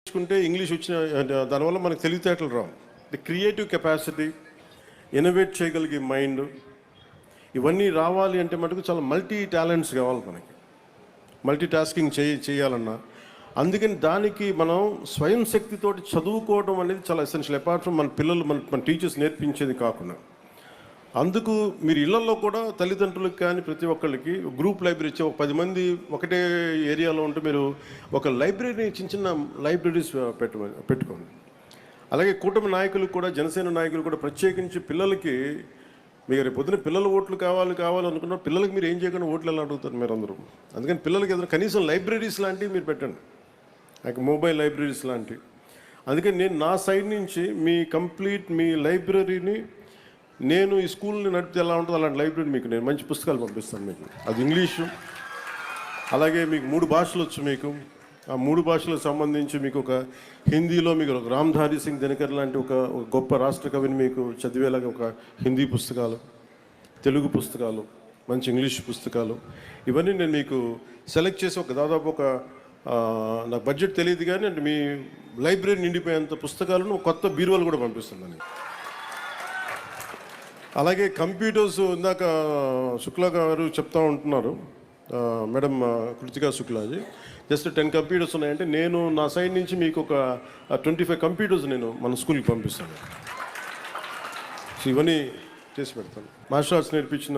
నేర్చుకుంటే ఇంగ్లీష్ వచ్చిన దానివల్ల మనకు తెలివితేటలు రావు. ది క్రియేటివ్ కెపాసిటీ, ఇన్నోవేట్ చేయగలిగే మైండ్, ఇవన్నీ రావాలి అంటే మటుకు చాలా మల్టీ టాలెంట్స్ కావాలి మనకి. మల్టీ టాస్కింగ్ చేయాలన్నా అందుకని దానికి మనం స్వయం శక్తితోటి చదువుకోవడం అనేది చాలా ఎసెన్షియల్. అపార్ట్ ఫ్రమ్ మన పిల్లలు మన టీచర్స్ నేర్పించేది కాకుండా, అందుకు మీరు ఇళ్లలో కూడా తల్లిదండ్రులకు కానీ ప్రతి ఒక్కళ్ళకి గ్రూప్ లైబ్రరీ ఇచ్చే ఒక 10 మంది ఒకటే ఏరియాలో ఉంటే మీరు ఒక లైబ్రరీని చిన్న లైబ్రరీస్ పెట్టుకోండి. అలాగే కూటమి నాయకులు కూడా, జనసేన నాయకులు కూడా ప్రత్యేకించి పిల్లలకి, మీరు రేపు పొద్దున పిల్లల ఓట్లు కావాలనుకున్న పిల్లలకి మీరు ఏం చేయకుండా ఓట్లు ఎలా అడుగుతారు మీరు అందరూ. అందుకని పిల్లలకి ఏదైనా కనీసం లైబ్రరీస్ లాంటివి మీరు పెట్టండి, లైక్ మొబైల్ లైబ్రరీస్ లాంటివి. అందుకని నేను నా సైడ్ నుంచి మీ లైబ్రరీని, నేను ఈ స్కూల్ని నడిపితే ఎలా ఉంటుందో అలాంటి లైబ్రరీ మీకు నేను మంచి పుస్తకాలు పంపిస్తాను మీకు. అది ఇంగ్లీషు, అలాగే మీకు 3 భాషలు వచ్చు. మీకు ఆ 3 భాషలకు సంబంధించి మీకు ఒక హిందీలో మీకు రామ్ధారీ సింగ్ దినకర్ లాంటి ఒక గొప్ప రాష్ట్ర కవిని మీకు చదివేలాగా ఒక హిందీ పుస్తకాలు, తెలుగు పుస్తకాలు, మంచి ఇంగ్లీష్ పుస్తకాలు, ఇవన్నీ నేను మీకు సెలెక్ట్ చేసి దాదాపు నాకు బడ్జెట్ తెలియదు కానీ అంటే మీ లైబ్రరీ నిండిపోయేంత పుస్తకాలను కొత్త బీరువాలు కూడా పంపిస్తున్నాను. అలాగే కంప్యూటర్స్ ఇందాక శుక్లా గారు చెప్తా ఉంటున్నారు, madam Kritika Shuklaji, just 10 computers ఉన్నాయంటే నేను నా సైడ్ నుంచి మీకు ఒక 25 కంప్యూటర్స్ నేను మన స్కూల్కి పంపిస్తాను. సో ఇవన్నీ చేసి పెడతాను. మార్షల్ ఆర్ట్స్ నేర్పించిన